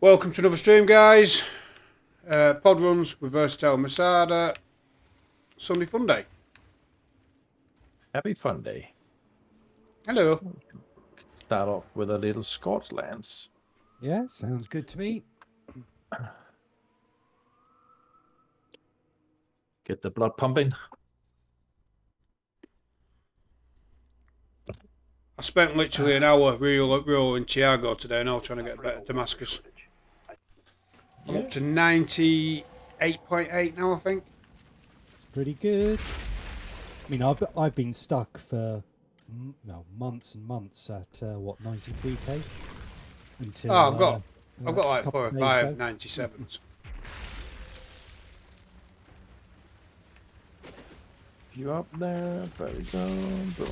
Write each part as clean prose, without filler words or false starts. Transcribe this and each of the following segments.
Welcome to another stream, guys. Pod runs with Versatile Masada. Sunday fun day. Happy fun day. Hello. Start off with a little Scorch Lance. Yeah, sounds good to me. Get the blood pumping. I spent literally an hour real in Tiago today now trying to get better Damascus. I'm up to 98.8 now, I think. It's pretty good. I mean, I've been stuck for months and months at what 93k until. Oh, I've got like couple 4 or days 5 ago. 97s. You up there? There we go. Boom.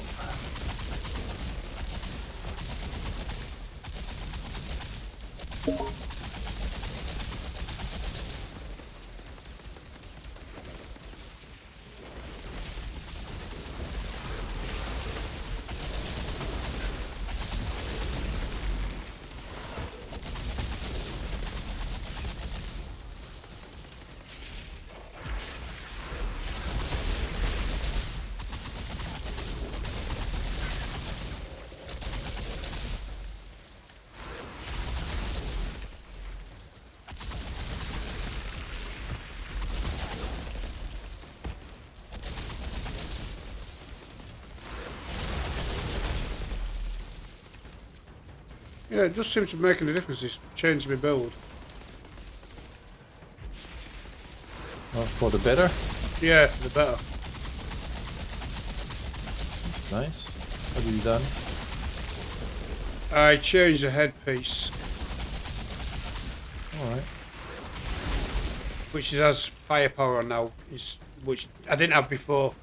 Yeah, it just seems to be making a difference. It's changed my build. Oh, for the better. Yeah, for the better. Nice. What have you done? I changed the headpiece, Alright. which has firepower on now, which I didn't have before.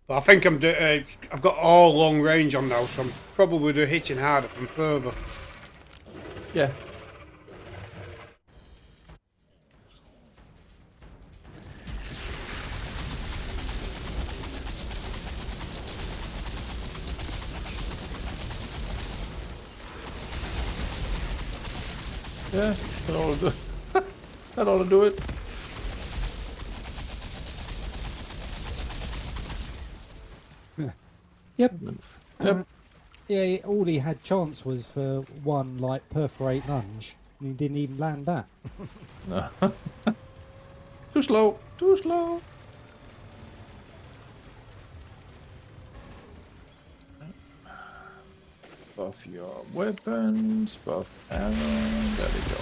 But I think I've got all long range on now, so I'm probably hitting harder from further. Yeah. Yeah, that ought to do it. That ought to do it. Yep. Yep. Yeah, all he had chance was for one like perforate lunge, and he didn't even land that. No. Too slow. Too slow. Buff your weapons. Buff ammo. There we go.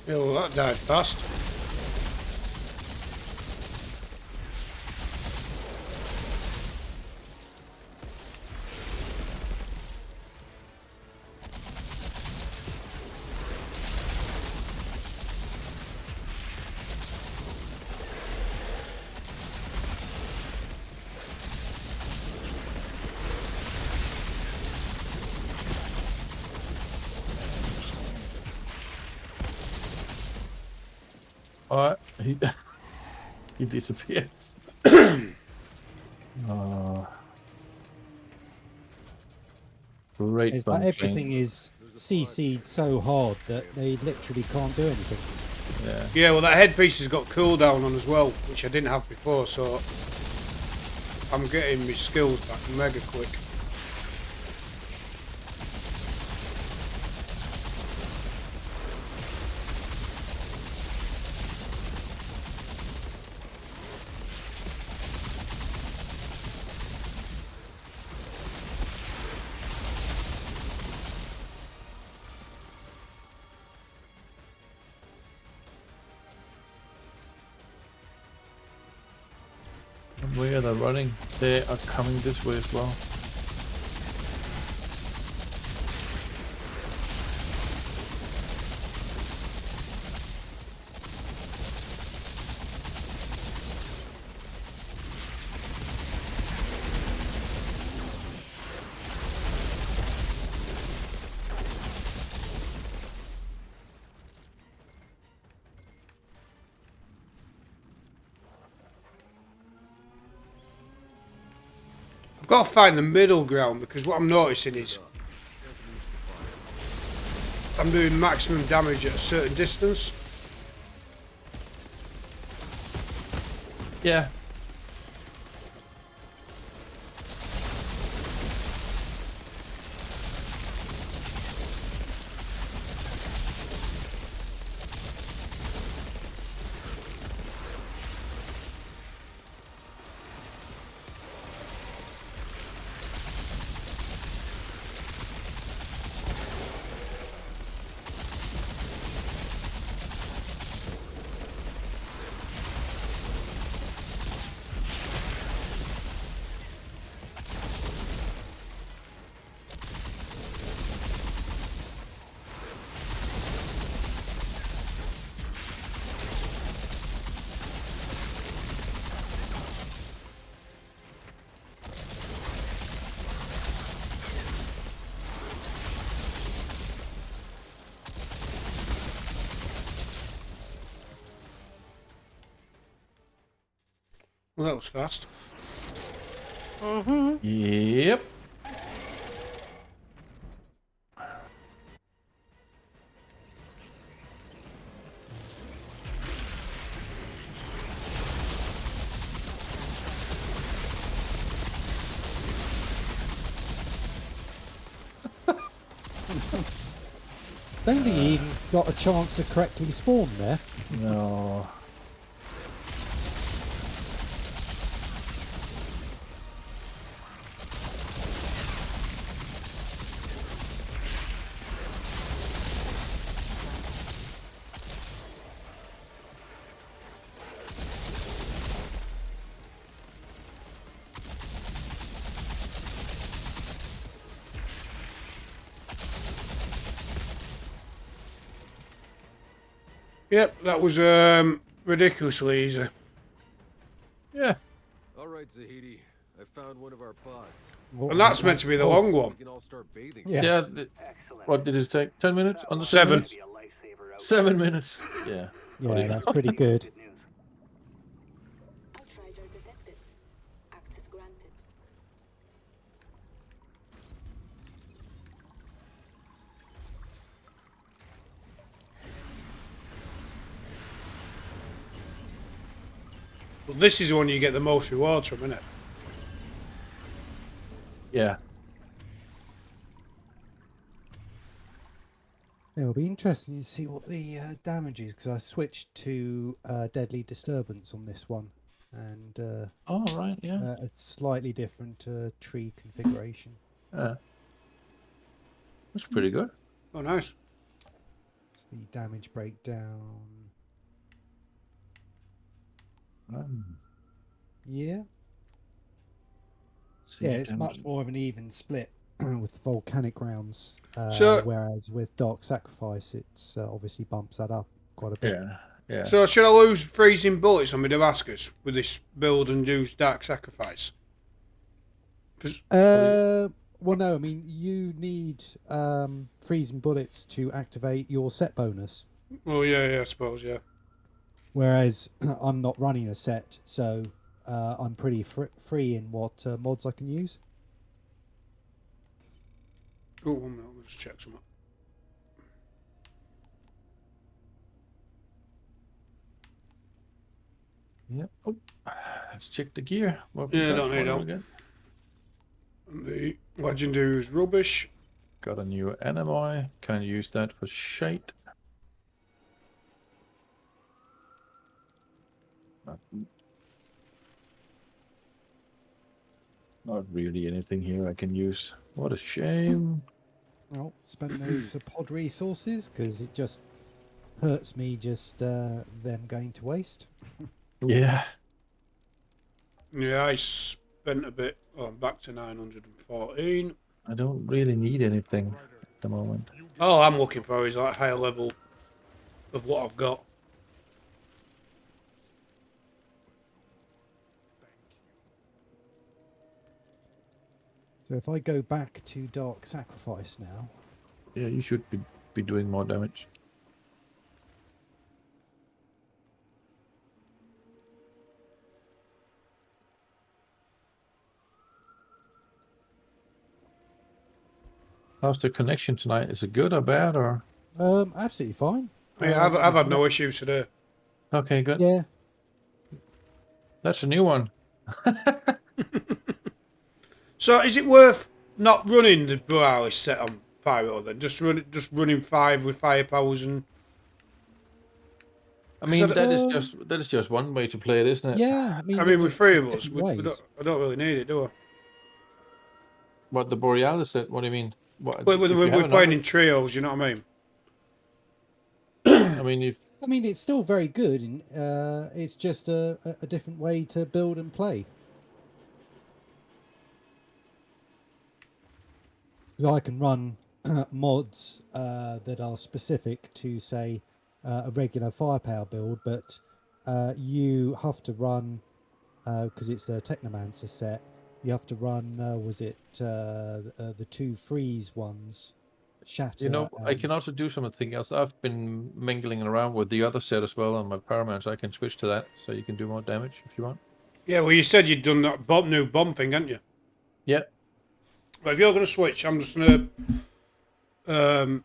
Yeah, well, that died fast. Alright, he disappears. Great It's fun like everything playing. is CC'd so hard that they literally can't do anything. Yeah. Yeah, well, that headpiece has got cooldown on as well, which I didn't have before, so I'm getting my skills back mega quick. And where are they running? They are coming this way as well. I've got to find the middle ground, because what I'm noticing is I'm doing maximum damage at a certain distance. Yeah. Well, that was fast. Yep. Don't think he even got a chance to correctly spawn there. No. Yep, that was ridiculously easy. Yeah. All right, Zahidi. I found one of our pods. And that's meant to be the long We one. can all start bathing. Yeah. Yeah. What did it take? 10 minutes? Under 10 7. minutes? 7 minutes. Yeah. Yeah, that's pretty good. Outrider detected. Access granted. Well, this is the one you get the most rewards from, isn't it? Yeah. It'll be interesting to see what the damage is, because I switched to Deadly Disturbance on this one, and Oh, right. Yeah. it's slightly different tree configuration. Yeah. That's pretty good. Oh, nice. It's the damage breakdown. Yeah. Yeah, it's much more of an even split with volcanic rounds, So- whereas with Dark Sacrifice, it's obviously bumps that up quite a bit. Yeah. Yeah. So should I lose freezing bullets on my Damascus with this build and use Dark Sacrifice? Well, no, I mean, you need freezing bullets to activate your set bonus. Oh, yeah, I suppose, yeah. Whereas I'm not running a set, so I'm pretty free in what mods I can use. Oh, 1 minute, let me just check something. Yep. Oh, let's check the gear. What we Yeah, got? don't need What do help. we get? The legendary is rubbish. Got a new enemy. Can use that for shade. Not really anything here I can use. What a shame. Well, spend those for pod resources because it just hurts me just them going to waste. Yeah. Yeah, I spent a bit. Oh, I'm back to 914. I don't really need anything at the moment. All I'm looking for is like higher level of what I've got. So if I go back to Dark Sacrifice now, Yeah, you should be doing more damage. How's the connection tonight? Is it good or bad or? absolutely fine. Yeah, I've had no issues today. Okay, good. Yeah, That's a new one. So is it worth not running the Borealis set on Pyro then? Just running 5 with firepowers and. I mean, So that is just one way to play it, isn't it? yeah. I mean, with there's 3 of us, different ways. I don't really need it, do I? What the Borealis set? What do you mean? What, But if you we're have playing another- in trios, you know what I mean? I mean, if I mean, it's still very good, and it's just a different way to build and play. Because I can run mods that are specific to, say, a regular firepower build, but you have to run, because it's a Technomancer set, you have to run, the 2 freeze ones, Shatter. you know, I can also do something else. I've been mingling around with the other set as well on my Pyroman, so I can switch to that, so you can do more damage if you want. Yeah, well, you said you'd done that new bomb thing, hadn't you? Yeah. But if you're going to switch, I'm just going to...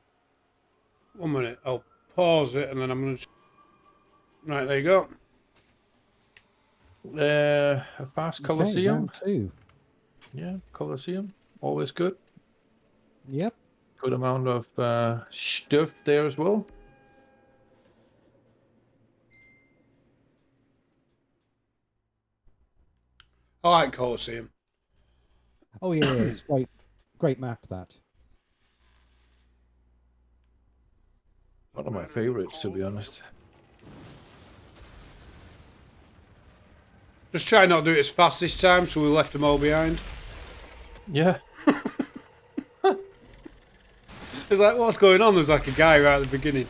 1 minute, I'll pause it and then I'm going to... Right, there you go. A fast Okay, Colosseum. round 2. Yeah, Colosseum. Always good. Yep. Good amount of stuff there as well. I like Colosseum. Oh yeah, it's great map that. One of my favorites, to be honest. Just try not to do it as fast this time, so we left them all behind. Yeah. It's like, what's going on? There's like a guy right at the beginning.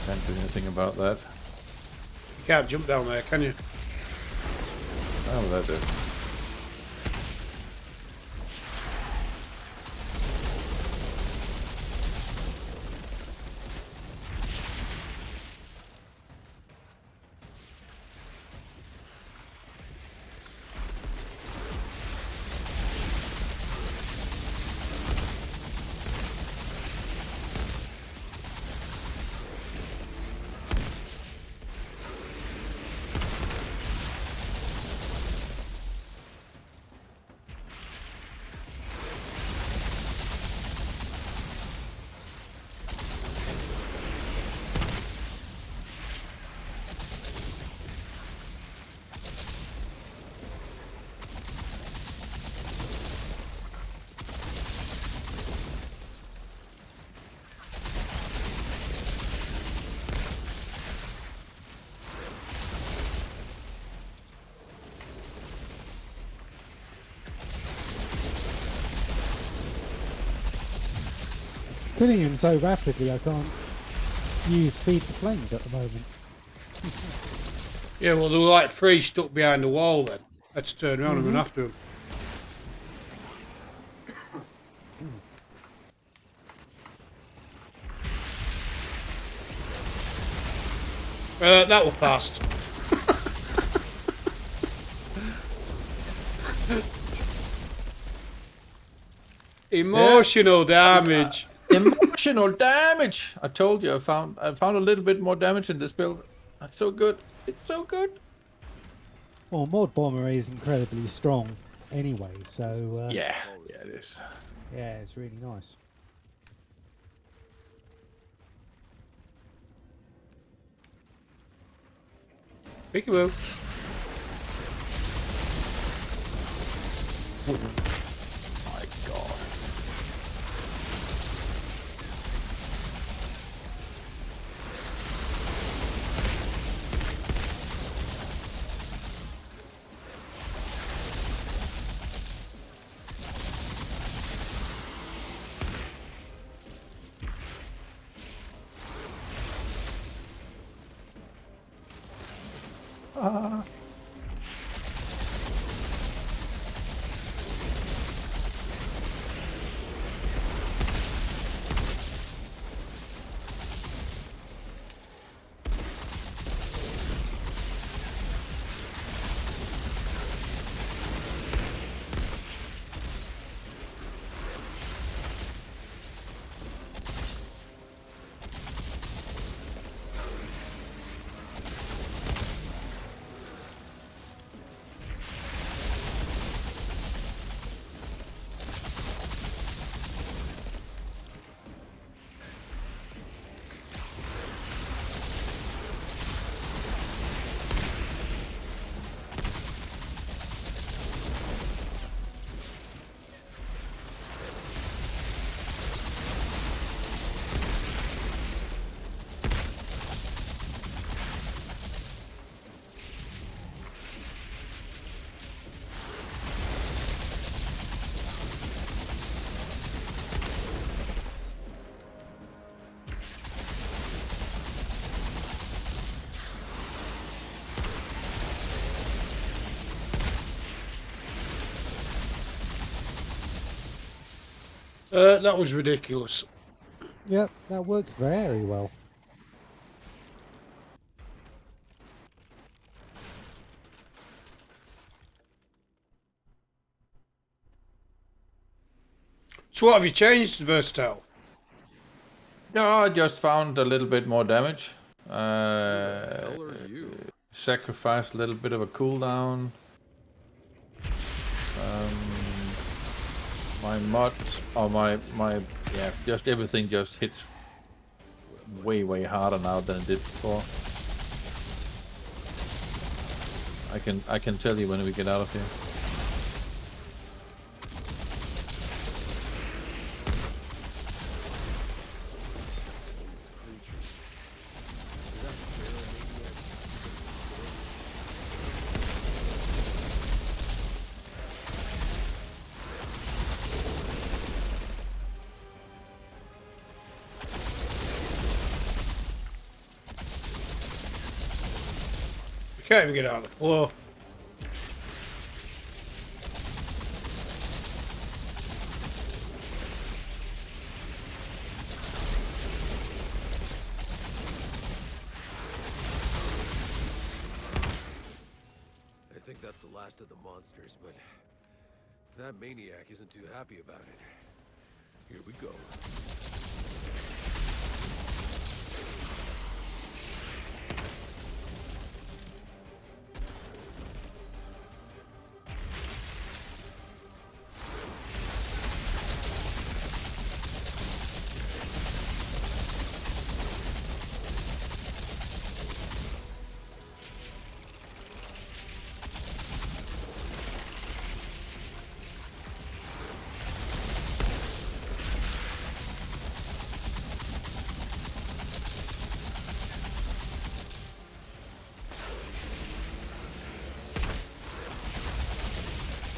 Can't do anything about that. You can't jump down there, can you? Oh, that is. filling him so rapidly I can't use feed the flames at the moment. Yeah, well, there were like 3 stuck behind the wall then. I had to turn around and run after them. That was fast. Emotional damage. Emotional damage. I told you I found a little bit more damage in this build. That's so good. It's so good. Well, Mod Bomber is incredibly strong anyway, so Yeah, it is. yeah, it's really nice. Peekaboo. My God. That was ridiculous. Yep, that works very well. So what have you changed, Versatile? No, I just found a little bit more damage. Hell are you? Sacrificed a little bit of a cooldown. My mod, or my just everything just hits way harder now than it did before. I can tell you when we get out of here. You can't even get out of the floor. I think that's the last of the monsters, but that maniac isn't too happy about it. Here we go.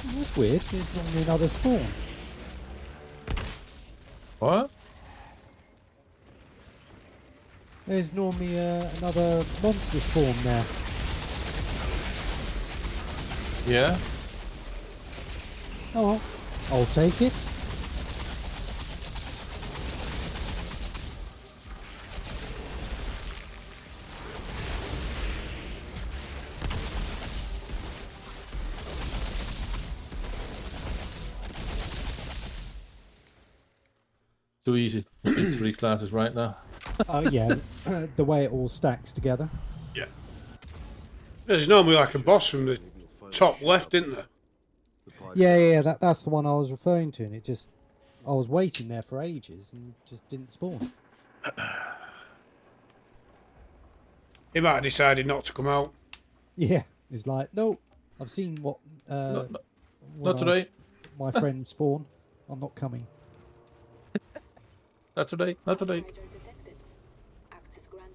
That's weird. There's normally another spawn. What? There's normally another monster spawn there. Yeah. Oh, well, I'll take it. Too easy. 3 classes right now. Oh yeah, the way it all stacks together. Yeah. There's normally like a boss from the Maybe you'll finally top show left, up. isn't there? The pod Yeah, runs. that's the one I was referring to, and I was waiting there for ages and just didn't spawn. He might have decided not to come out. Yeah, it's like, no, I've seen what Not when today. my friends spawn. I'm not coming. Not today. Not today. Outrider detected. Access granted.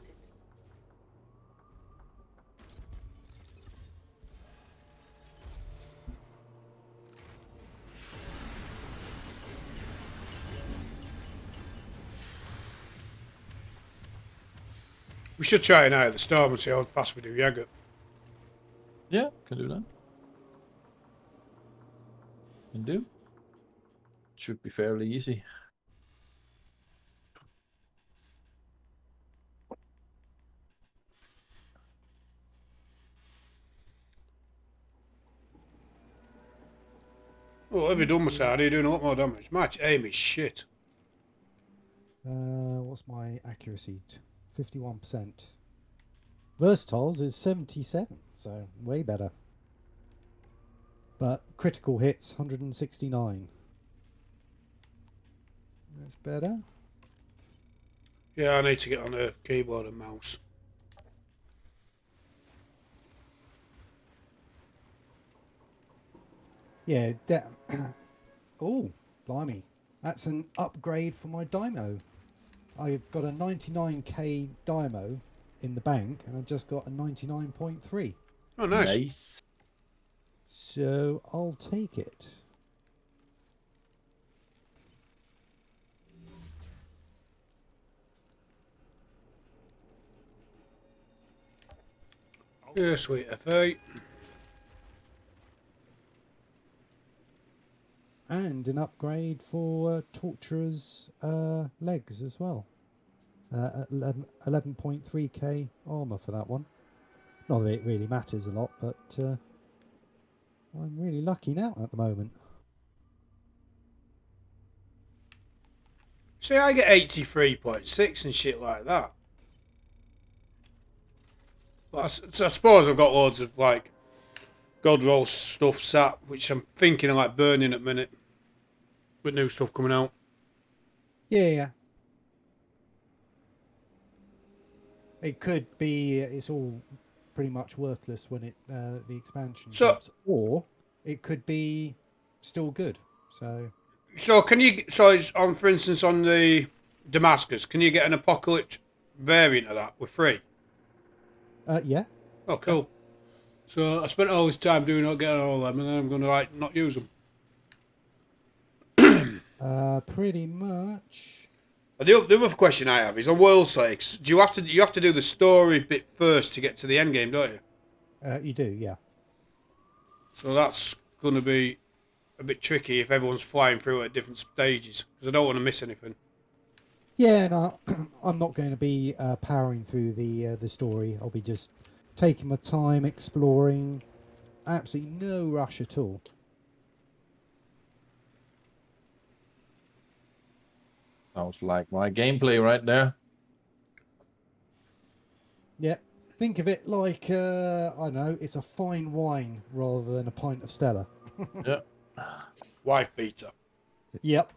We should try it out at the storm and see how fast we do Jaeger. Yeah, can do that. Can do. Should be fairly easy. Oh, have you done Masada? You're doing a lot more damage. My aim is shit. What's my accuracy? 51%. Versatiles is 77, so way better. But critical hits 169. That's better. Yeah, I need to get on a keyboard and mouse. Yeah, oh, blimey. That's an upgrade for my Dymo. I got a 99k Dymo in the bank, and I just got a 99.3. Oh, nice. Nice. So I'll take it. Yeah, sweet FA. And an upgrade for Torturer's legs as well. 11.3k armour for that one. Not that it really matters a lot, but I'm really lucky now at the moment. See, I get 83.6 and shit like that. But I suppose I've got loads of like God roll stuff sat, which I'm thinking of like burning at the minute. With new stuff coming out. Yeah. It could be. It's all pretty much worthless when the expansion drops, or it could be still good. So can you? So it's on, for instance, on the Damascus, can you get an Apocalypse variant of that with free? yeah. Oh, cool. So I spent all this time doing not getting all of them, and then I'm going to like not use them. Pretty much. The other question I have is on Worldslayer. Do you have to do the story bit first to get to the end game, don't you? You do, yeah. So that's going to be a bit tricky if everyone's flying through at different stages, because I don't want to miss anything. Yeah, no, I'm not going to be powering through the story. I'll be just taking my time, exploring. Absolutely no rush at all. Sounds like my gameplay right there. Yeah, think of it like, I don't know, it's a fine wine rather than a pint of Stella. Yeah. Wife beater. Yep.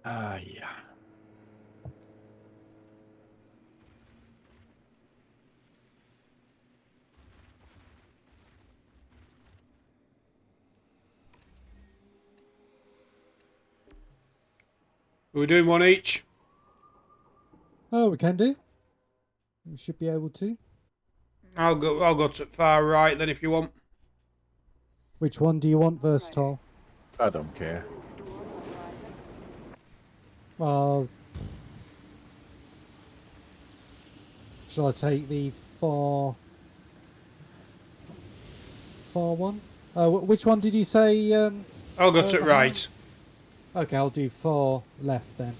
Yeah. Are we doing one each? Oh, we can do. We should be able to. I'll go to far right then if you want. Which one do you want, versatile? I don't care. Well, shall I take the far one? Which one did you say? I'll go to right. Okay, I'll do far left then.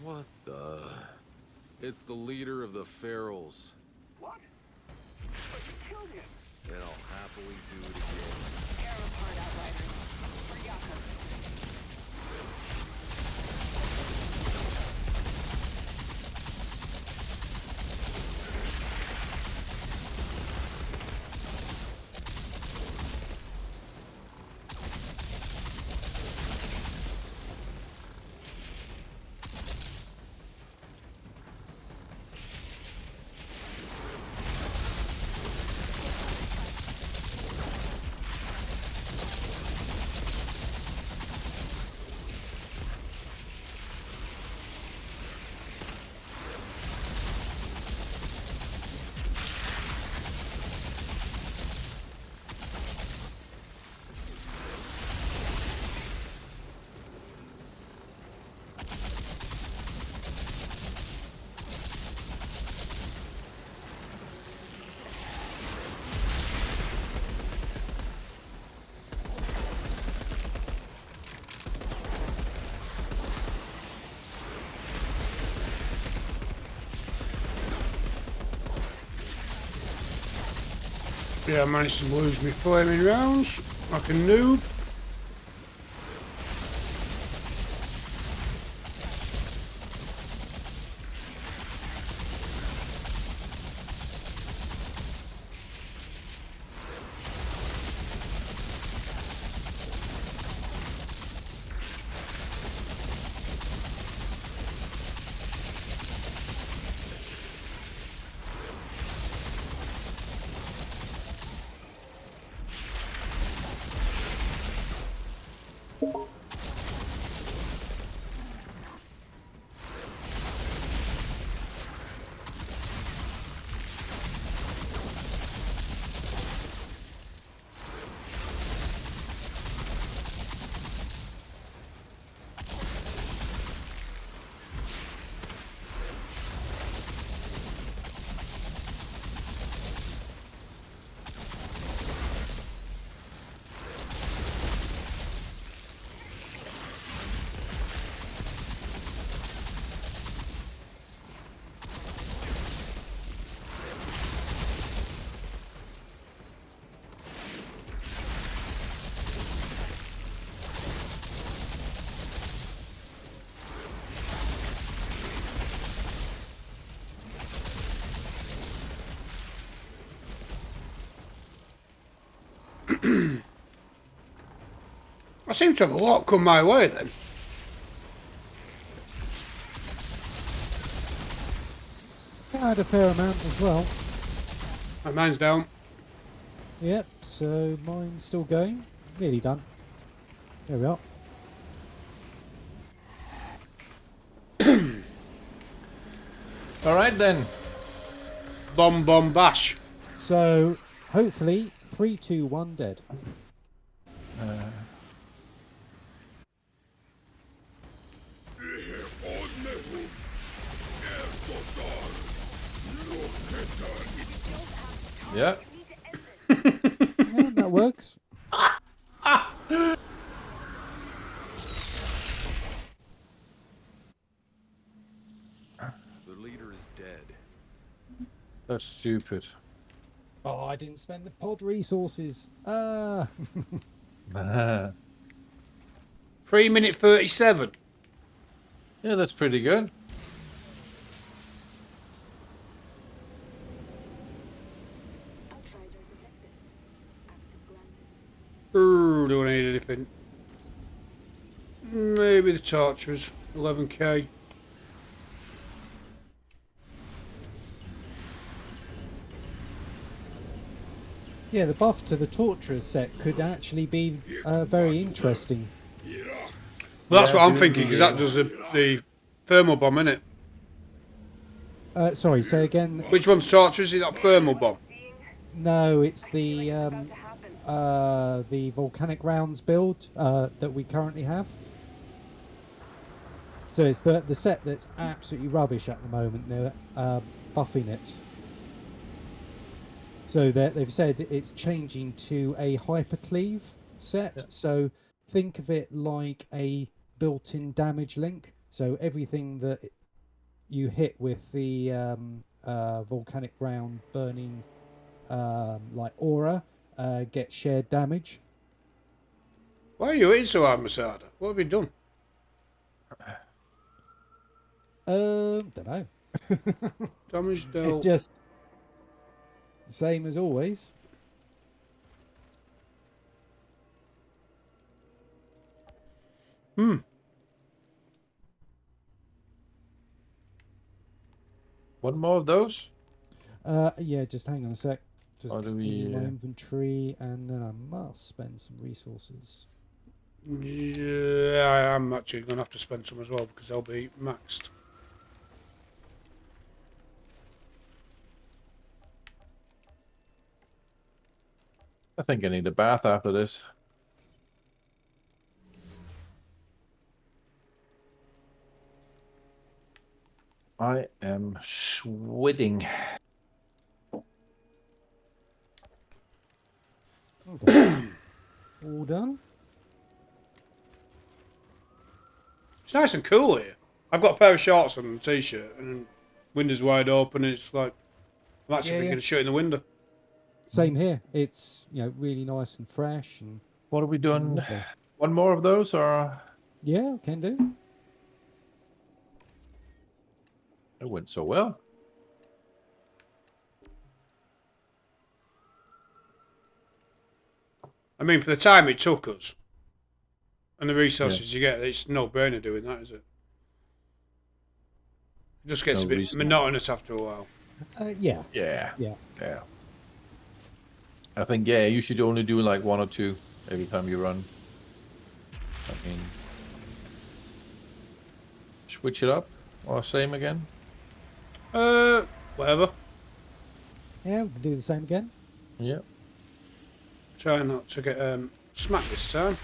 What the? It's the leader of the ferals. What? But you killed him. And I'll happily do it again. Tear him apart, Outriders. For Yakov. Yeah, I managed to lose me flaming rounds like a noob. I seem to have a lot come my way then. I had a fair amount as well. My mine's down. Yep, so mine's still going. Nearly done. There we are. All right then. Bomb, bomb, bash. So, hopefully, 3, 2, 1 dead. Yeah. Yeah, that works. The leader is dead. That's stupid. Oh, I didn't spend the pod resources. 3 minute 37. Yeah, that's pretty good. Outrider detected. Access granted. Do I need anything? Maybe the torturers. 11k. Yeah, the buff to the Torturers set could actually be very interesting. Well, that's Yeah, what I'm doing thinking, because that does the thermal bomb, innit? Sorry, say again. Which one's torture? Is that thermal bomb? No, it's the volcanic rounds build that we currently have. So it's the set that's absolutely rubbish at the moment. They're buffing it. So they've said it's changing to a hypercleave set. Yeah. So think of it like a built-in damage link. So everything that you hit with the volcanic round burning like aura gets shared damage. Why are you hitting so hard, Masada? What have you done? Don't know. Damage dealt. It's just same as always. One more of those? Yeah, just hang on a sec. Just How do in we, my inventory, and then I must spend some resources. Yeah, I am actually going to have to spend some as well, because they'll be maxed. I think I need a bath after this. I am sweating. All done? It's nice and cool here. I've got a pair of shorts on and a t-shirt, and windows wide open, and it's like, I'm actually thinking of shutting the window. Same here. It's really nice and fresh and What are we doing? lovely. One more of those, or Yeah, can do. it went so well? I mean, for the time it took us, and the resources you get, it's no brainer doing that, is it? It just gets No a bit reason. monotonous after a while. Yeah. Yeah. Yeah. Yeah. I think, yeah, you should only do like 1 or 2 every time you run. I mean, switch it up or same again. Whatever. Yeah, we can do the same again. Yeah. Try not to get smacked this time.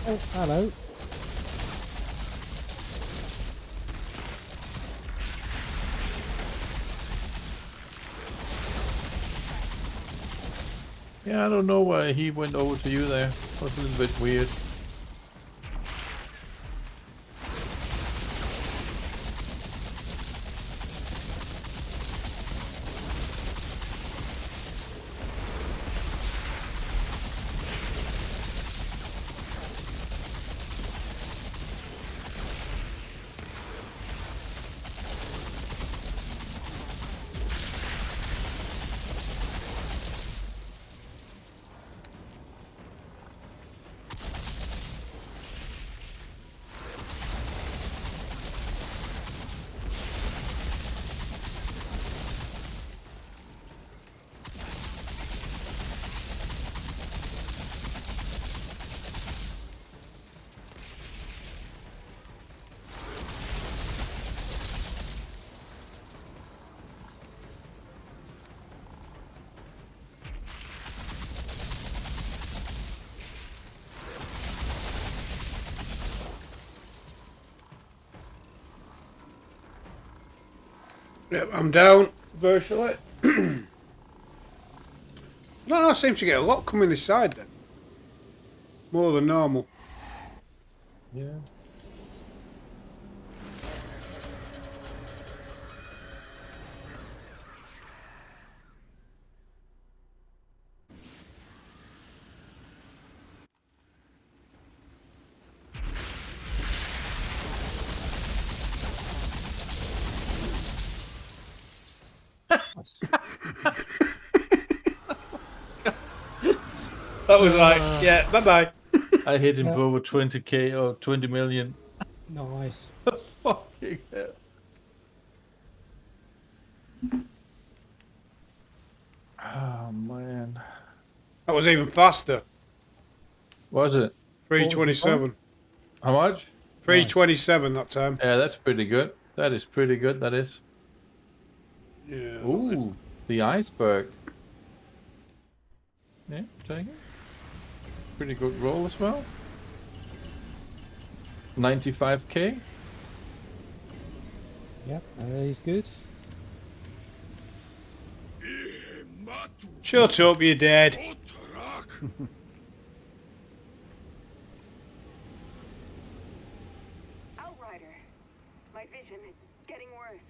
Oh, hello. Yeah, I don't know why he went over to you there. It was a little bit weird. Yep, I'm down virtually. I don't know, I seem to get a lot coming this side then. More than normal. Yeah. That was like, yeah, bye-bye. I hit him Yeah. for over 20k or 20 million. Nice. Fucking hell. Oh man. That was even faster. Was it? 327. How much? 327 that time. Yeah, that's pretty good. That is pretty good, that is. Yeah. Ooh, the iceberg. Yeah, take it. Pretty good roll as well. 95k. Yep, that is good. Shut up, you're dead. Outrider. My vision is getting worse.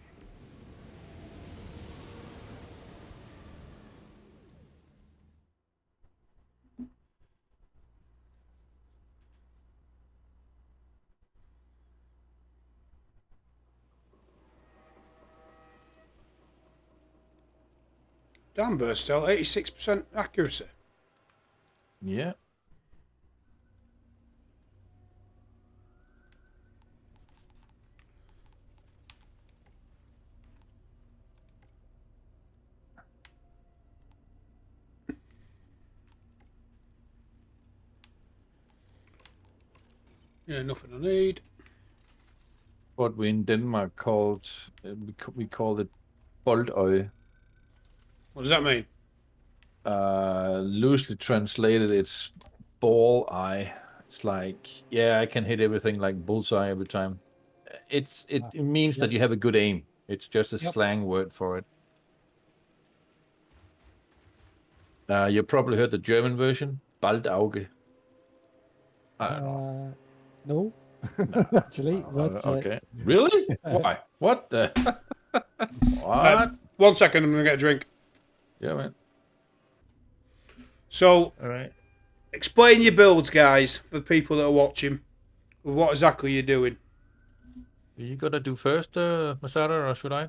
Damn, Burstel, 86% accuracy. Yeah. Yeah, nothing I need. What we in Denmark called, we called it boldøje. What does that mean? Loosely translated, it's ball eye. It's like, yeah, I can hit everything like bullseye every time. It means that you have a good aim. It's just a slang word for it. You probably heard the German version, Baldauge. No, actually, but Okay. Really? Why? What the? What? 1 second, I'm going to get a drink. Yeah, man. So, All right. explain your builds, guys, for the people that are watching. What exactly you're doing. You gotta do first, Masada, or should I?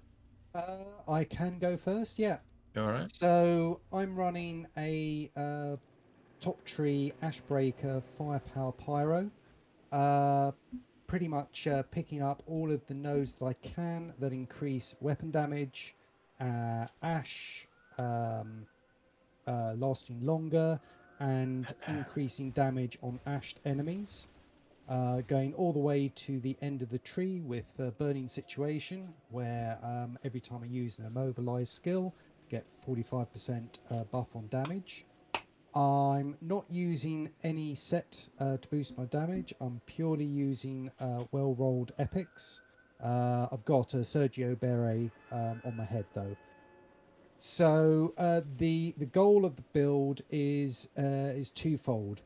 I can go first. Yeah. All right. So I'm running a top tree Ashbreaker firepower pyro. Pretty much picking up all of the nodes that I can that increase weapon damage, ash, lasting longer, and increasing damage on ashed enemies. Going all the way to the end of the tree with burning situation, where every time I use an immobilized skill, get 45% buff on damage. I'm not using any set to boost my damage. I'm purely using well-rolled epics. I've got a Sergio Beret on my head though. So the goal of the build is twofold.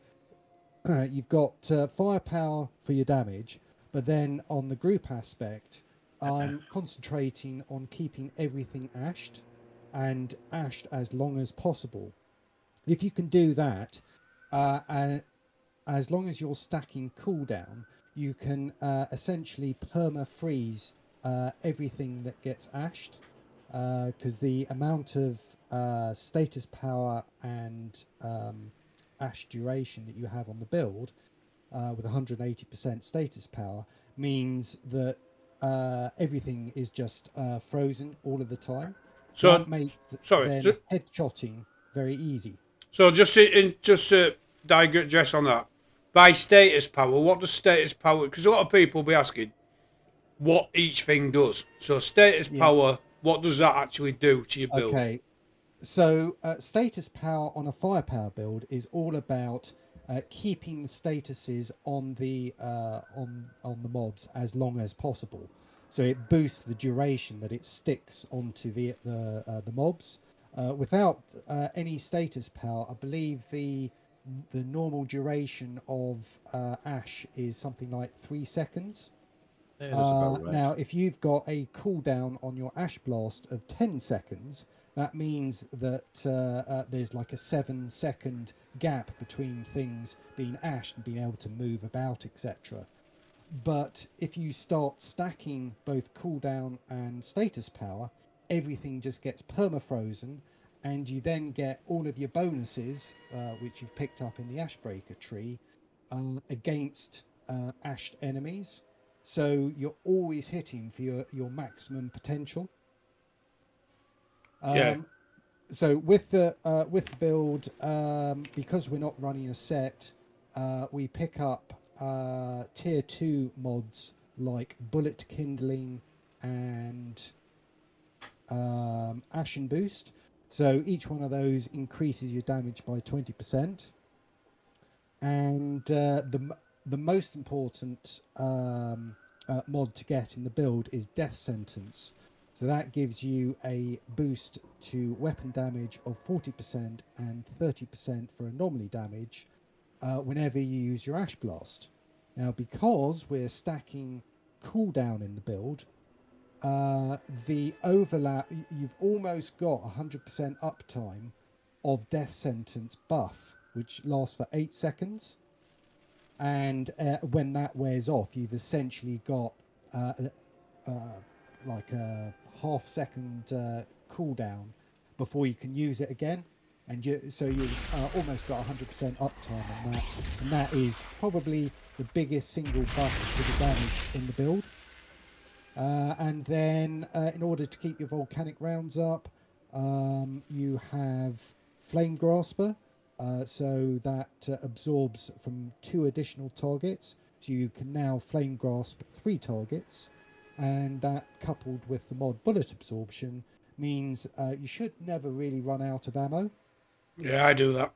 You've got firepower for your damage, but then on the group aspect, I'm concentrating on keeping everything ashed and ashed as long as possible. If you can do that, as long as you're stacking cooldown, you can essentially perma-freeze everything that gets ashed, because the amount of status power and ash duration that you have on the build with 180% status power means that everything is just frozen all of the time. So, that makes sorry, then headshotting very easy. So just digest on that. By status power, what does status power? Because a lot of people will be asking what each thing does. So status power, what does that actually do to your build? Okay, so status power on a firepower build is all about keeping the statuses on the mobs as long as possible. so it boosts the duration that it sticks onto the mobs. Without any status power, I believe the normal duration of Ash is something like 3 seconds. Yeah, that's about right. Now, if you've got a cooldown on your Ash Blast of 10 seconds, that means that there's like a 7-second gap between things being ashed and being able to move about, etc. But if you start stacking both cooldown and status power, everything just gets permafrozen, and you then get all of your bonuses, which you've picked up in the Ashbreaker tree, against ashed enemies. So you're always hitting for your maximum potential. Yeah. So with the build, because we're not running a set, we pick up tier 2 mods like bullet kindling and ashen boost. So each one of those increases your damage by 20%. And the most important mod to get in the build is Death Sentence. So that gives you a boost to weapon damage of 40% and 30% for anomaly damage whenever you use your Ash Blast. Now, because we're stacking cooldown in the build, the overlap, you've almost got 100% uptime of Death Sentence buff, which lasts for 8 seconds. And when that wears off, you've essentially got like a half-second cooldown before you can use it again. And so you've almost got 100% uptime on that. And that is probably the biggest single buff to the damage in the build. And then in order to keep your volcanic rounds up, you have Flame Grasper. So that absorbs from 2 additional targets. So you can now Flame Grasp 3 targets. And that, coupled with the mod Bullet Absorption, means you should never really run out of ammo. Yeah, I do that.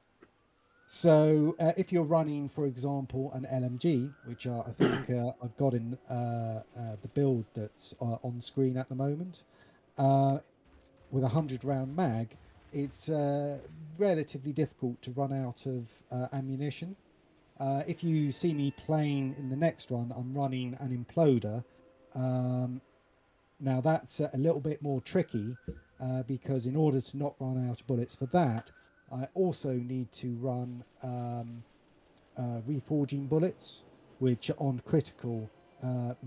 So if you're running, for example, an LMG, which I think I've got in the build that's on screen at the moment, with a 100-round mag, it's relatively difficult to run out of ammunition. If you see me playing in the next run, I'm running an Imploder. Now that's a little bit more tricky because in order to not run out of bullets for that, I also need to run reforging bullets, which on critical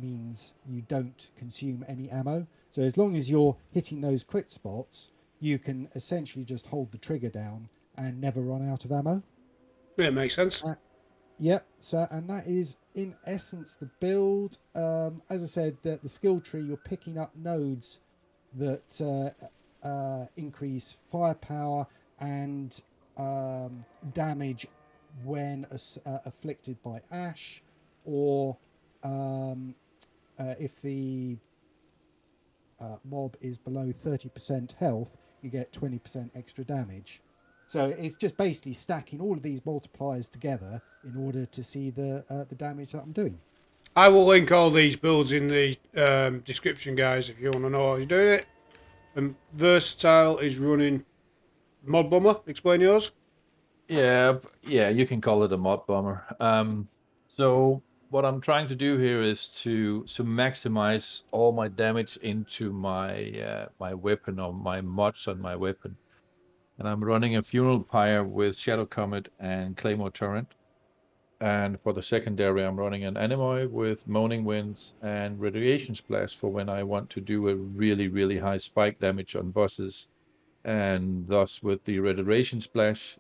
means you don't consume any ammo. So as long as you're hitting those crit spots, you can essentially just hold the trigger down and never run out of ammo. Yeah, makes sense. Yep. So, and that is in essence the build. As I said, the skill tree, you're picking up nodes that increase firepower and damage when afflicted by ash, or if the mob is below 30% health, you get 20% extra damage. So it's just basically stacking all of these multipliers together in order to see the damage that I'm doing. I will link all these builds in the description, guys, if you want to know how you're doing it. And Versatile is running Mod Bomber. Explain yours. Yeah, you can call it a mod bomber. So what I'm trying to do here is to maximize all my damage into my my weapon, or my mods on my weapon. And I'm running a Funeral Pyre with Shadow Comet and Claymore Torrent. And for the secondary, I'm running an Anemoy with Moaning Winds and Radiation Splash for when I want to do a really, really high spike damage on bosses. And thus, with the Radiation Splash,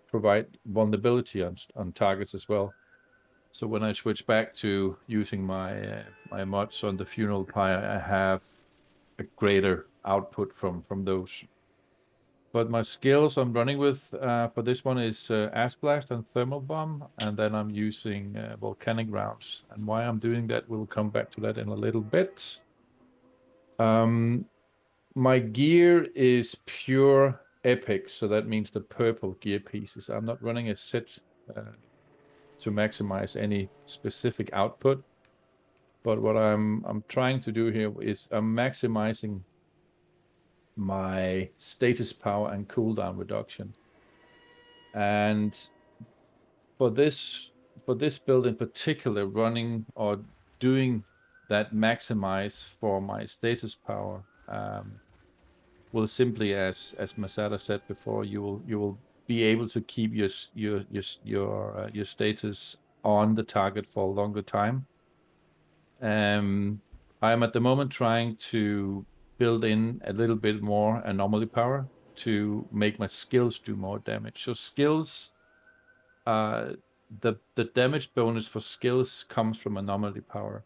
provide vulnerability on targets as well. So when I switch back to using my my mods on the Funeral Pyre, I have a greater output from those. But my skills I'm running with for this one is Ash Blast and Thermal Bomb, and then I'm using Volcanic Rounds. And why I'm doing that, we'll come back to that in a little bit. My gear is pure epic, so that means the purple gear pieces. I'm not running a set to maximize any specific output. But what I'm trying to do here is I'm maximizing my status power and cooldown reduction. And for this build in particular, running or doing that maximize for my status power will simply, as Masada said before, you will be able to keep your status on the target for a longer time. I'm at the moment trying to build in a little bit more anomaly power to make my skills do more damage. So skills, the damage bonus for skills comes from anomaly power.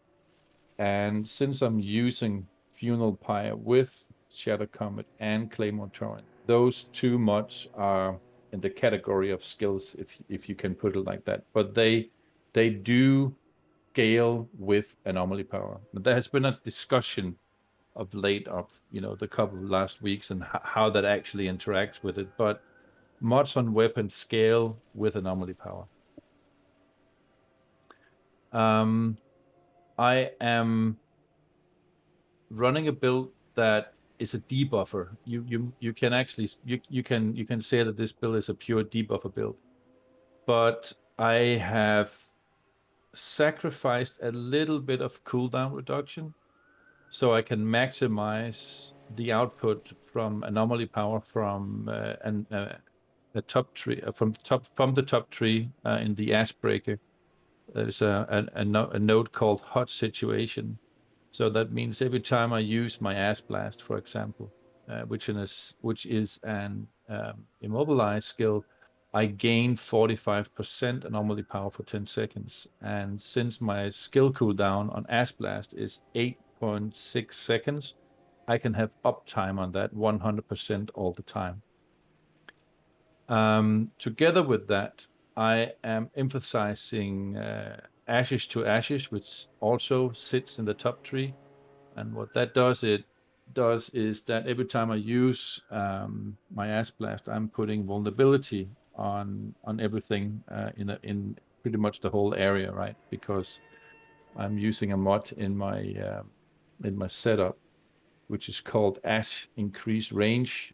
And since I'm using Funeral Pyre with Shadow Comet and Claymore Torrent, those two mods are in the category of skills, if you can put it like that. But they do scale with anomaly power. But there has been a discussion of late of the couple of last weeks and how that actually interacts with it. But mods on weapons scale with anomaly power. I am running a build that is a debuffer. You can actually you can say that this build is a pure debuffer build, but I have sacrificed a little bit of cooldown reduction so I can maximize the output from anomaly power from the top tree from the top tree in the Ashbreaker. There's a node called hot situation. So that means every time I use my Ass Blast, for example, which is an immobilize skill, I gain 45% anomaly power for 10 seconds. And since my skill cooldown on Ass Blast is 8.6 seconds, I can have uptime on that 100% all the time. Together with that, I am emphasizing Ashes to Ashes, which also sits in the top tree. And what that does is that every time I use my Ass Blast, I'm putting vulnerability on everything in pretty much the whole area, right? Because I'm using a mod in my setup, which is called Ash Increase Range,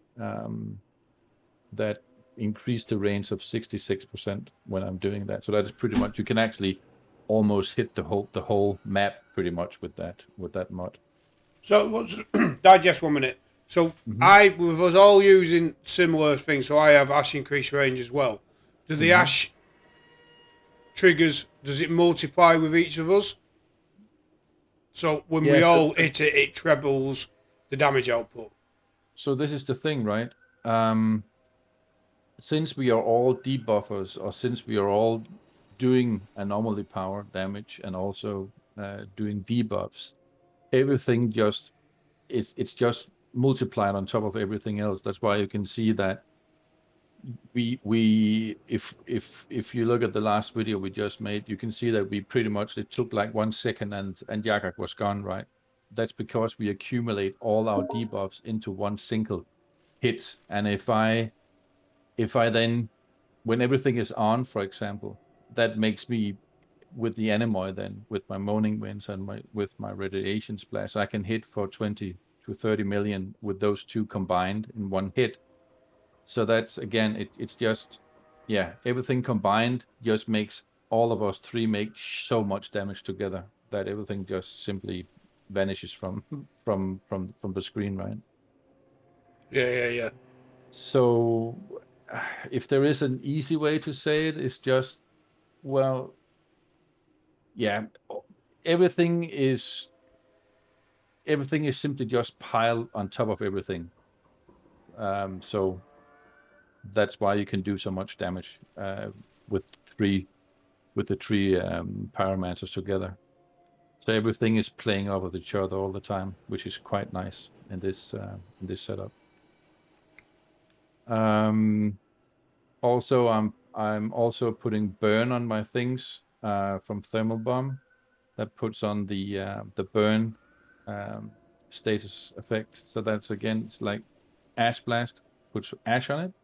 that increase the range of 66% when I'm doing that. So that is pretty much, you can actually almost hit the whole map pretty much with that mod. So let's digest 1 minute. So with us all using similar things, so I have Ash increase range as well. Do the Ash triggers, does it multiply with each of us? So when we all hit it, it trebles the damage output. So this is the thing, right? Since we are all debuffers, or since we are all doing anomaly power damage and also doing debuffs, everything just it's just multiplied on top of everything else. That's why you can see that if you look at the last video we just made, you can see that we pretty much, it took like 1 second and Yagak was gone, right? That's because we accumulate all our debuffs into one single hit. And if I then, when everything is on, for example, that makes me, with the Anemoy then, with my Moaning Winds and with my Radiation Splash, I can hit for 20 to 30 million with those two combined in one hit. So that's, again, it's just, yeah, everything combined just makes all of us three make so much damage together that everything just simply vanishes from the screen, right? Yeah. So if there is an easy way to say it, it's just, well, yeah, everything is simply just piled on top of everything. So that's why you can do so much damage with the three pyromancers together. So everything is playing off of each other all the time, which is quite nice in this setup. Also, I'm also putting burn on my things from Thermal Bomb. That puts on the burn status effect. So that's, again, it's like Ash Blast puts ash on it,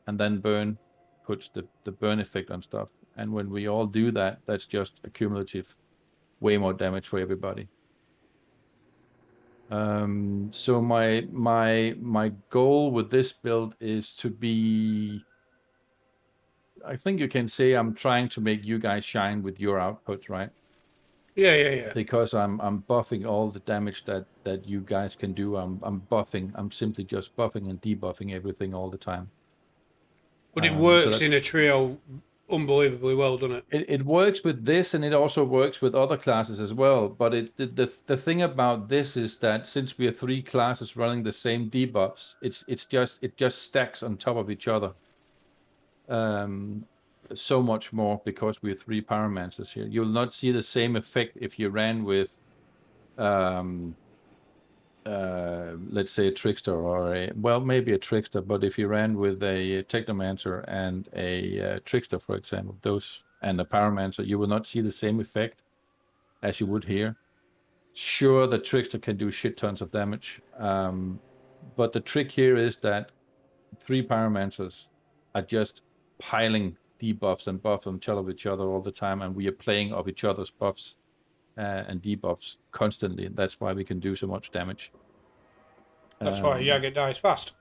and then burn puts the burn effect on stuff. And when we all do that, that's just accumulative way more damage for everybody. So my goal with this build is to be, I think you can say I'm trying to make you guys shine with your output, right? Yeah. Because I'm buffing all the damage that you guys can do. I'm simply just buffing and debuffing everything all the time. But it So works in a trio unbelievably well, doesn't it? it works with this, and it also works with other classes as well. But the thing about this is that since we are 3 classes running the same debuffs, it just stacks on top of each other. So much more because we're 3 pyromancers here. You'll not see the same effect if you ran with let's say a trickster or maybe a trickster, but if you ran with a technomancer and a trickster, for example, and a pyromancer, you will not see the same effect as you would here. Sure, the trickster can do shit tons of damage, but the trick here is that 3 pyromancers are just piling debuffs and buffs on top of each other all the time, and we are playing off each other's buffs and debuffs constantly. That's why we can do so much damage. That's why Jagger dies fast.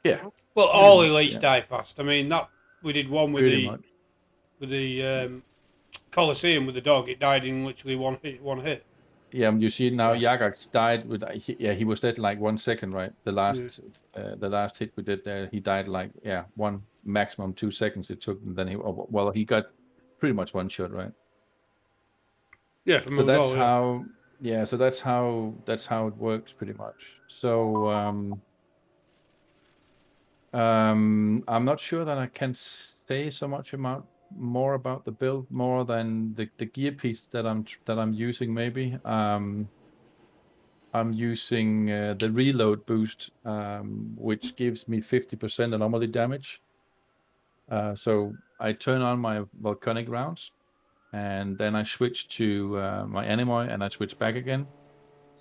Yeah. Well, all elites die fast. I mean, that we did one with the Colosseum with the dog. It died in literally one hit. Yeah, you see now Jagax died with he was dead like 1 second, right? The last hit we did there, he died like maximum 2 seconds it took, and then he got pretty much one shot, right? Yeah, from so that's how so that's how it works pretty much. So I'm not sure that I can say so much more about the build, more than the gear piece that I'm using. Maybe I'm using the reload boost, which gives me 50% anomaly damage. So I turn on my volcanic rounds, and then I switch to my animoy, and I switch back again.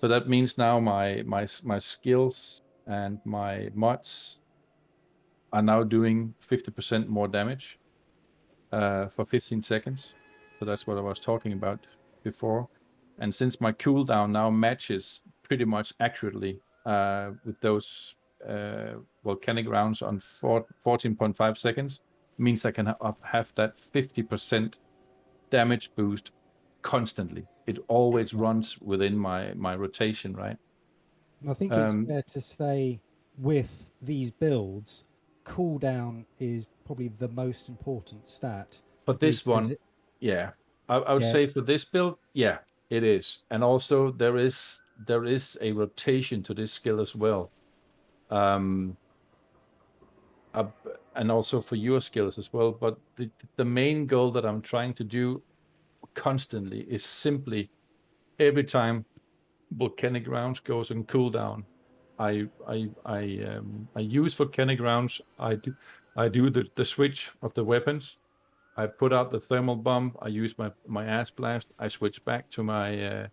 So that means now my skills and my mods are now doing 50% more damage for 15 seconds. So that's what I was talking about before. And since my cooldown now matches pretty much accurately with those volcanic rounds on 14.5 seconds, means I can have that 50% damage boost constantly. It always runs within my rotation, right? I think it's fair to say with these builds, cooldown is probably the most important stat. For this one, I would say for this build, it is. And also there is a rotation to this skill as well. And also for your skills as well. But the main goal that I'm trying to do constantly is simply every time volcanic rounds goes on cooldown, I use volcanic rounds. I do the switch of the weapons. I put out the thermal bomb. I use my ass blast. I switch back to my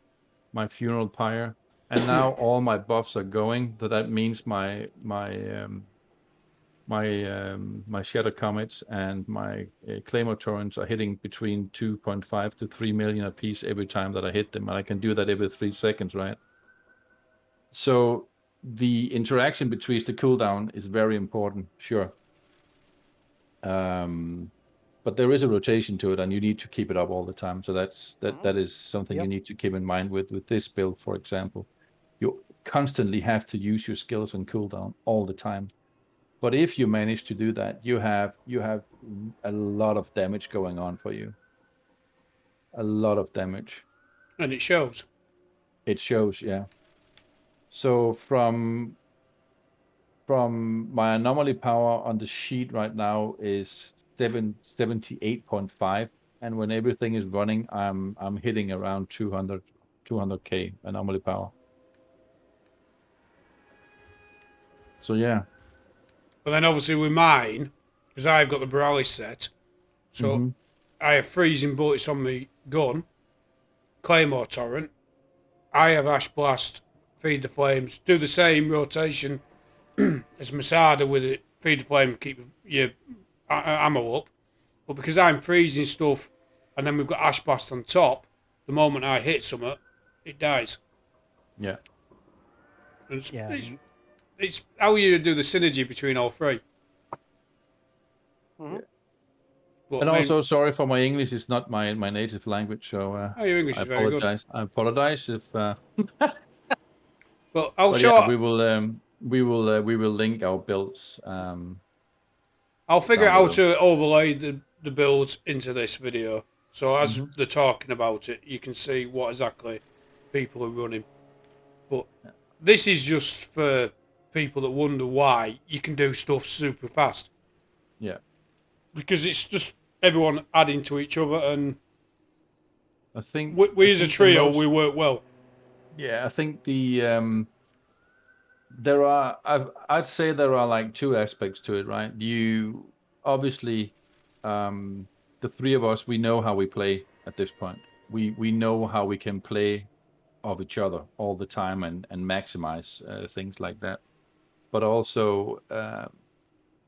my funeral pyre, and now all my buffs are going. So that means my shadow comets and my claymore torrents are hitting between 2.5 to 3 million a piece every time that I hit them, and I can do that every 3 seconds, right? So the interaction between the cooldown is very important, sure. But there is a rotation to it, and you need to keep it up all the time. So that is something you need to keep in mind with this build, for example. You constantly have to use your skills on cooldown all the time. But if you manage to do that, you have a lot of damage going on for you. A lot of damage. And it shows. It shows, yeah. So from my anomaly power on the sheet right now is 78.5, and when everything is running, I'm hitting around 200k anomaly power. So yeah. But then obviously with mine, because I've got the Borealis set, so I have freezing bullets on my gun, Claymore Torrent, I have Ash Blast, Feed the Flames, do the same rotation as Masada with it, Feed the Flame, keep your ammo up. But because I'm freezing stuff, and then we've got Ash Blast on top, the moment I hit something, it dies. Yeah. It's, Yeah, I it's, mean, it's how you do the synergy between all three. Yeah. But And I mean, also, sorry for my English; it's not my native language, so oh, your English I is very good. apologize. I apologize if. But I'll But show. yeah, we will link our builds I'll figure out down how below. to overlay the builds into this video. So as Mm-hmm. they're talking about it, you can see what exactly people are running. But this is just for people that wonder why you can do stuff super fast. Yeah, Because it's just everyone adding to each other, and I think we as a trio, we work well. Yeah, I think there are I'd say there are like two aspects to it, right? You obviously the three of us, we know how we play at this point. We know how we can play of each other all the time and maximize things like that. But also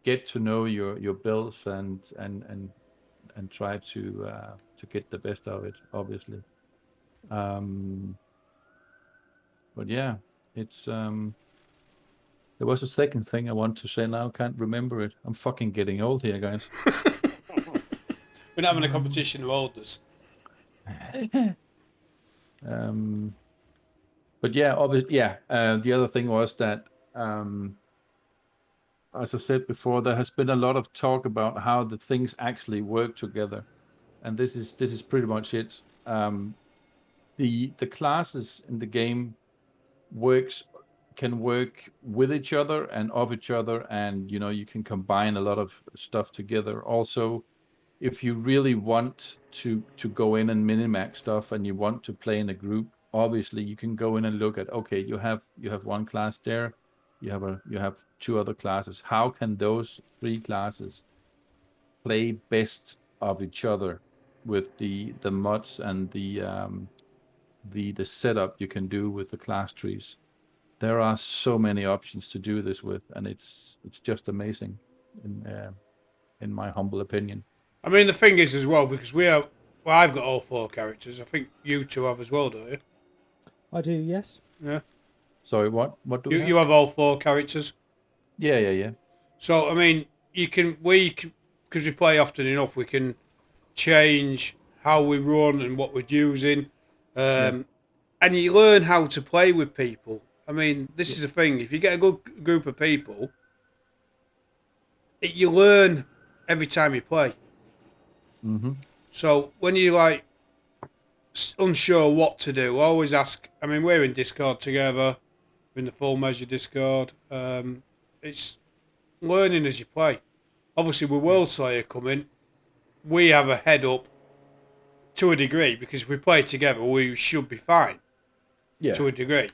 get to know your builds and try to get the best of it, obviously. But yeah, it's there was a second thing I want to say now. Can't remember it. I'm fucking getting old here, guys. We're not having a competition of olders. um, but yeah, obviously, yeah. The other thing was that, as I said before, there has been a lot of talk about how the things actually work together, and this is pretty much it. The classes in the game can work with each other and of each other, and you can combine a lot of stuff together. Also, if you really want to go in and minimax stuff and you want to play in a group, obviously you can go in and look at, okay, you have one class there, you have two other classes. How can those three classes play best of each other with the mods and the setup you can do with the class trees? There are so many options to do this with, and it's just amazing in my humble opinion. I mean, the thing is as well, because well, I've got all 4 characters. I think you two have as well, don't you? I do, yes. Yeah. Sorry, what do we have? You have all 4 characters. Yeah. So I mean, because we play often enough, we can change how we run and what we're using, and you learn how to play with people. I mean, this is the thing: if you get a good group of people, you learn every time you play. Mm-hmm. So when you like unsure what to do, always ask. I mean, we're in Discord together, we're in the Full Measure Discord. It's learning as you play. Obviously, with Worldslayer coming, we have a head up to a degree because if we play together, we should be fine to a degree.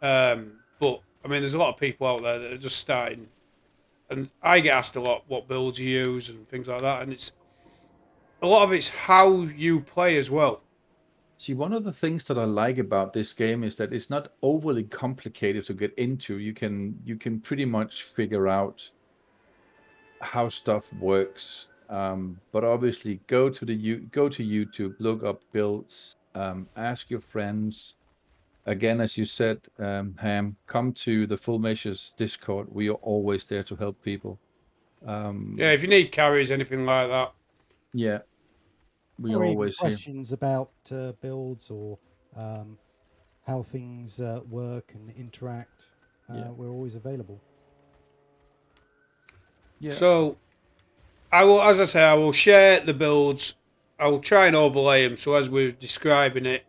But I mean, there's a lot of people out there that are just starting, and I get asked a lot what builds you use and things like that, and it's a lot of it's how you play as well. See, one of the things that I like about this game is that it's not overly complicated to get into. You can pretty much figure out how stuff works. But obviously, go to YouTube, look up builds, ask your friends. Again, as you said, Ham, come to the Full Measures Discord. We are always there to help people. Yeah, if you need carries, anything like that. Yeah, we Or are even always here. questions about builds or how things work and interact. We're always available. Yeah. So, I will, as I say, I will share the builds. I will try and overlay them so as we're describing it,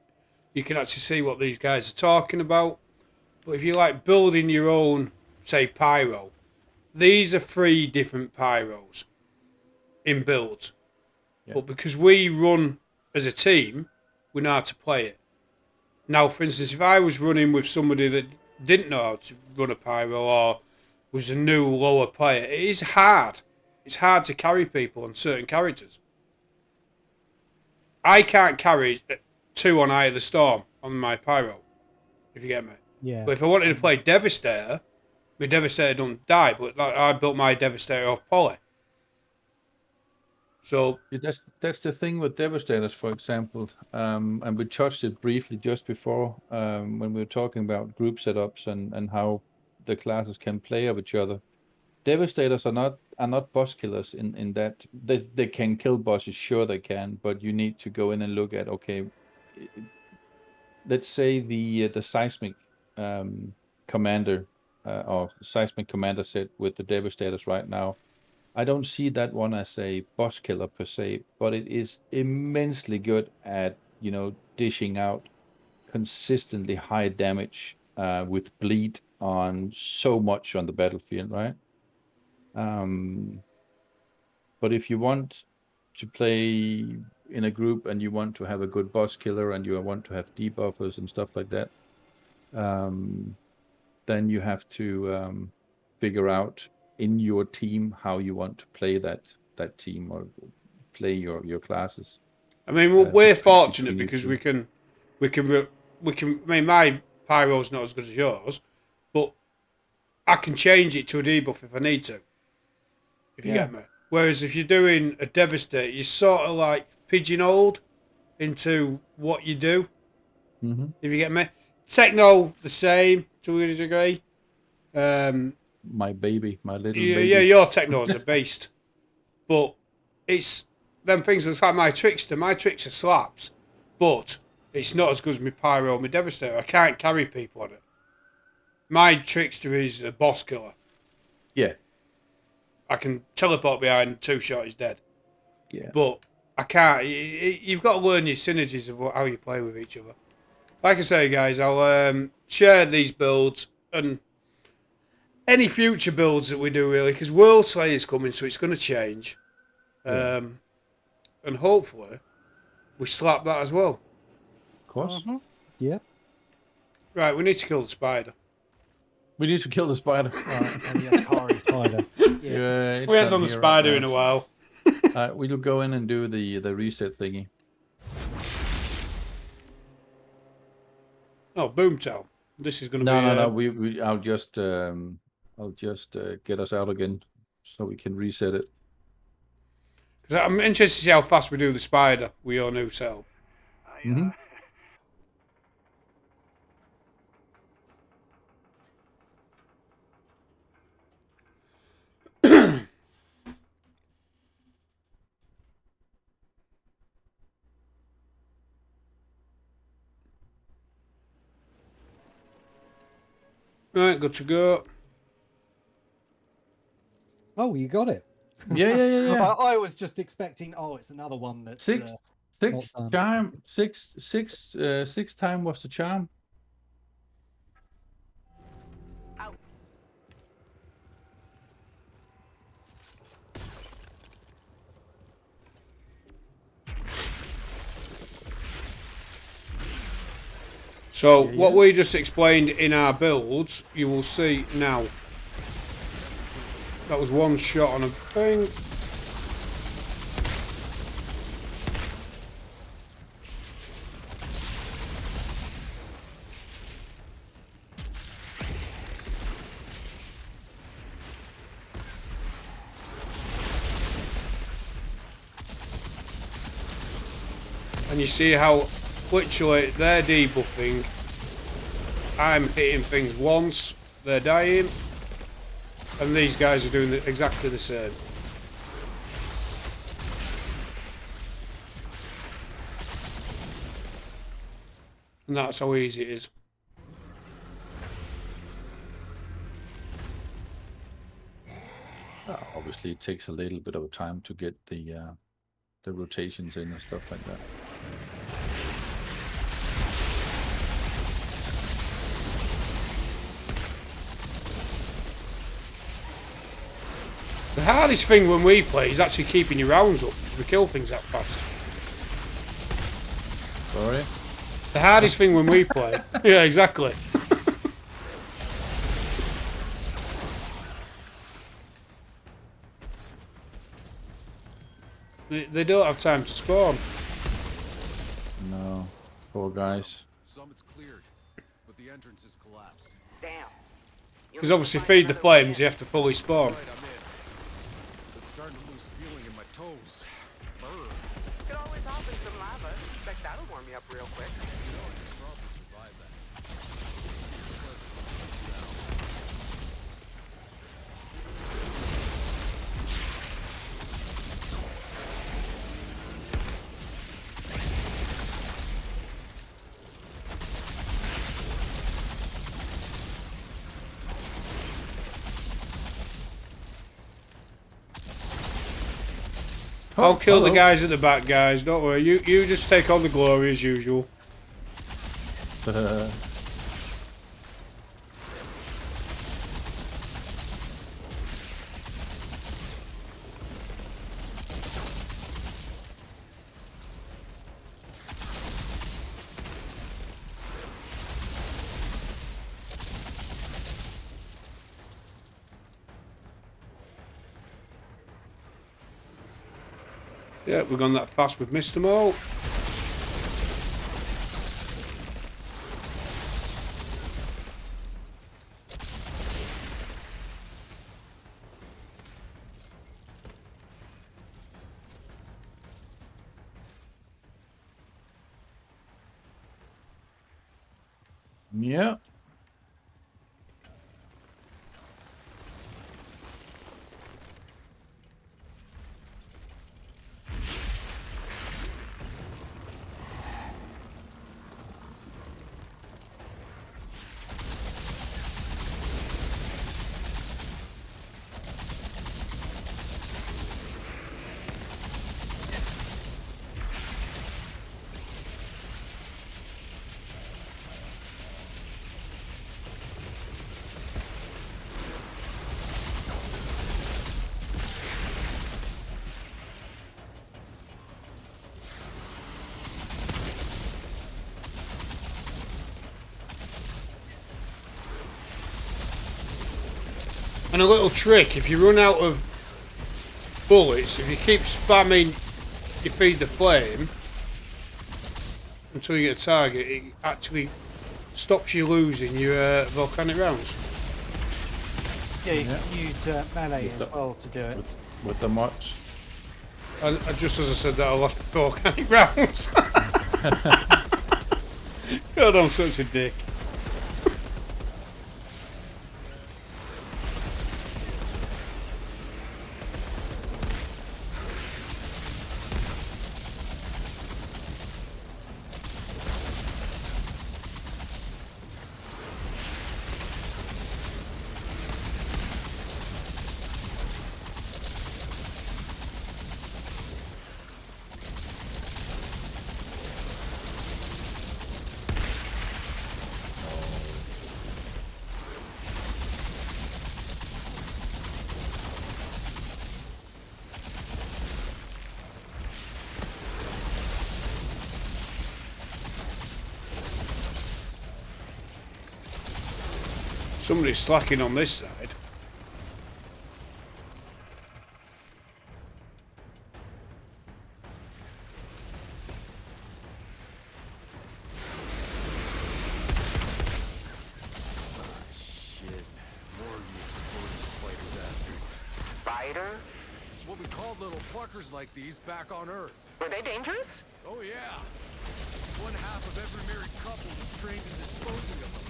you can actually see what these guys are talking about. But if you like building your own, say, pyro, these are 3 different pyros in builds. Yeah. But because we run as a team, we know how to play it. Now, for instance, if I was running with somebody that didn't know how to run a pyro or was a new lower player, it is hard. It's hard to carry people on certain characters. I can't carry 2 on Eye of the Storm on my pyro, if you get me. Yeah. But if I wanted to play Devastator, my Devastator don't die, but like, I built my Devastator off Poly. So Yeah, that's the thing with Devastators, for example, and we touched it briefly just before when we were talking about group setups and how the classes can play of each other. Devastators are not boss killers in that they can kill bosses, sure they can, but you need to go in and look at, okay, let's say the seismic commander or seismic commander set with the Devastators right now. I don't see that one as a boss killer per se, but it is immensely good at, dishing out consistently high damage with bleed on so much on the battlefield, right? But if you want to play in a group and you want to have a good boss killer and you want to have debuffers and stuff like that, then you have to figure out in your team how you want to play that team or play your classes. I mean, we're fortunate because we can. I mean, my pyro's not as good as yours, but I can change it to a debuff if I need to. If you get me. Whereas if you're doing a Devastator, you're sort of like pigeonholed into what you do. Mm-hmm. If you get me. Techno the same to a degree. My baby, my little baby. Yeah, your Techno's a beast, but it's them things. It's like my Trickster. My Trickster slaps, but it's not as good as my Pyro or my Devastator. I can't carry people on it. My Trickster is a boss killer. Yeah. I can teleport behind, 2-shot, he's dead. Yeah. But I can't. You've got to learn your synergies of how you play with each other. Like I say, guys, I'll share these builds and any future builds that we do, really, because Worldslayer is coming, so it's going to change. Yeah. And hopefully, we slap that as well. Of course. Yeah. Right, we need to kill the spider. We need to kill the spider. Right. And the Atari spider. Yeah. It's We haven't not done the here spider right in a now, while. We'll go in and do the reset thingy. Oh, Boomtown. This is going to be... No. I'll just get us out again so we can reset it. Because I'm interested to see how fast we do the spider with your new setup. Mm-hmm. Right, good to go. Oh, you got it. Yeah. I was just expecting. Oh, it's another one that's Six time was the charm. So, what we just explained in our builds, you will see now. That was one shot on a thing. And you see how literally they're debuffing. I'm hitting things once, they're dying. And these guys are doing exactly the same. And that's how easy it is. Obviously, it takes a little bit of time to get the rotations in and stuff like that. The hardest thing when we play is actually keeping your rounds up, because we kill things that fast. Sorry? The hardest thing when we play... Yeah, exactly. They don't have time to spawn. No. Poor guys. Summit's cleared, but the entrance is collapsed. Damn. Because obviously feed the flames, you have to fully spawn. Right, I'm in. But starting to lose feeling in my toes. burn. Could always hop in some lava. Expect that'll warm me up real quick. You know I could probably survive that. I'll kill the hello. guys at the back, guys. Don't worry. You just take all the glory as usual. Yeah, we've gone that fast. We've missed them all. Yeah. And a little trick, if you run out of bullets, if you keep spamming you feed the flame until you get a target, it actually stops you losing your volcanic rounds. Yeah, you can use melee as well to do it. With the mods. And just as I said that, I lost volcanic rounds. God, I'm such a dick. Somebody's slacking on this side. Shit. More of you exploding spider bastards. Spider? It's what we called little fuckers like these back on Earth. Were they dangerous? Oh yeah. One half of every married couple was trained in disposing of them.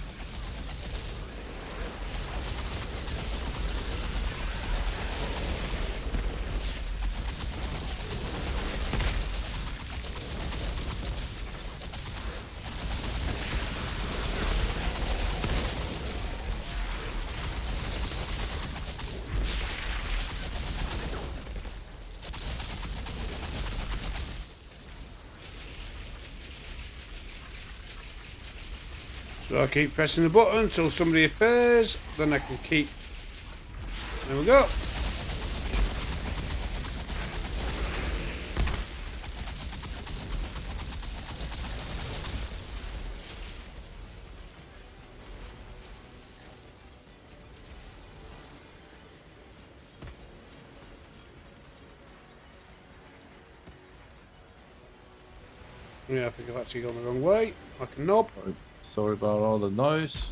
So I keep pressing the button until somebody appears, then I can keep... There we go. Yeah, I think I've actually gone the wrong way, like a knob. Sorry about all the noise.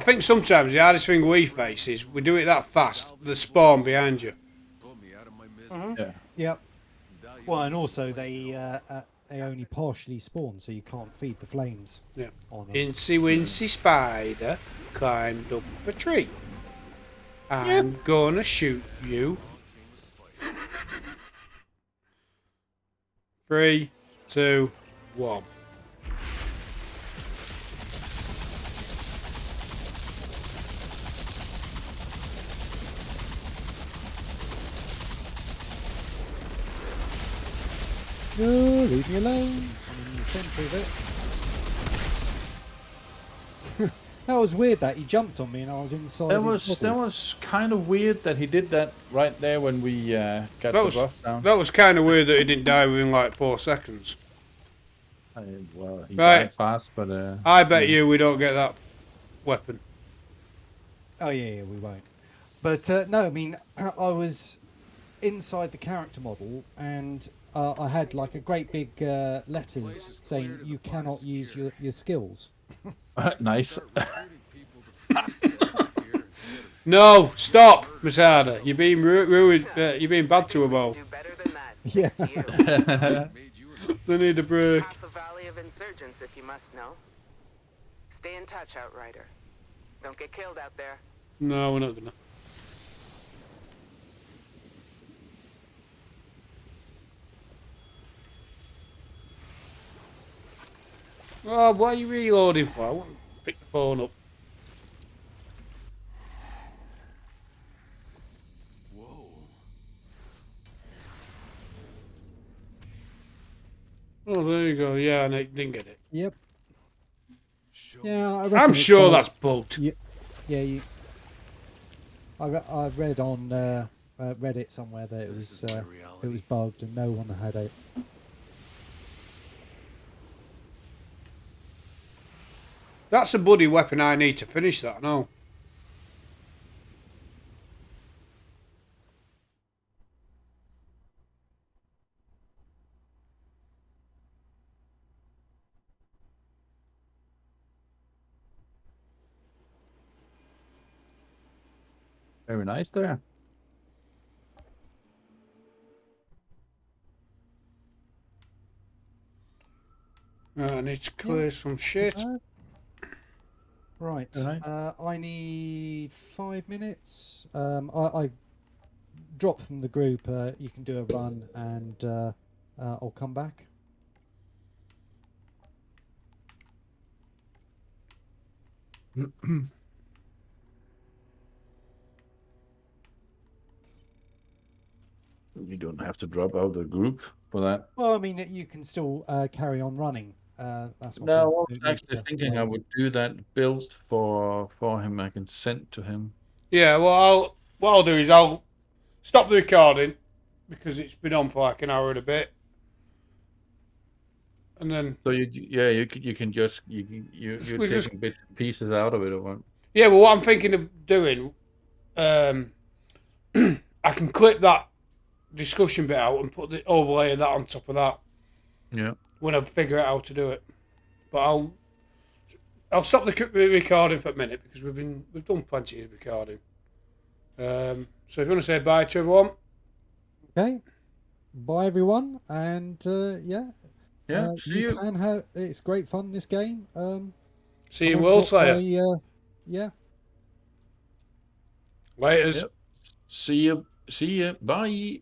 think sometimes the hardest thing we face is we do it that fast, the spawn behind you. Put me out of my misery. Yeah. Yep. Well, and also they only partially spawn, so you can't feed the flames. Yeah. On them. Incy Wincy Spider climbed up a tree. I'm gonna shoot you. 3, 2, 1. No, leave me alone. I'm in the centre of it. That was weird that he jumped on me and I was inside his body. That was kind of weird that he did that right there when we got the buff down. That was kind of weird that he didn't die within like 4 seconds. Well, he Right. died fast, but I bet you we don't get that weapon. Oh yeah, we won't. But no, I mean, I was inside the character model and I had like a great big letters saying you cannot use your skills. nice. No, stop, Masada. You're being ruined. You're being bad to them all. Do better than that. Yeah. It's you. They need a break. Half a valley of insurgents, if you must know. Stay in touch, Outrider. Don't get killed out there. No, we're not gonna. Oh, what are you reloading for? I want to pick the phone up. Whoa. Oh, there you go. Yeah, and I didn't get it. Yep. Show Yeah, I reckon I'm it's sure bugged. that's bugged. Yeah, I read on Reddit somewhere that it was bugged and no one had it. That's a bloody weapon I need to finish that, no. Very nice there. I need to clear some shit. Right. Alright. I need 5 minutes. I drop from the group. You can do a run, and I'll come back. You don't have to drop out the group for that. Well, I mean, you can still carry on running. That's what No, I we was need actually to thinking I wait. would do that build for him. I can send to him. Yeah, well, what I'll do is I'll stop the recording because it's been on for like an hour and a bit, and then So you can just you're We just- taking bits and pieces out of it or what? yeah. Well, what I'm thinking of doing, I can clip that discussion bit out and put the overlay of that on top of that Yeah. when I figure out how to do it. But I'll stop the recording for a minute because we've done plenty of recording. So if you want to say bye to everyone, Okay. Bye, everyone, and yeah. Yeah. See you. Can have. It's great fun. This game. see you, I Worldslayer. Yeah. Laters. Yep. See you. Bye.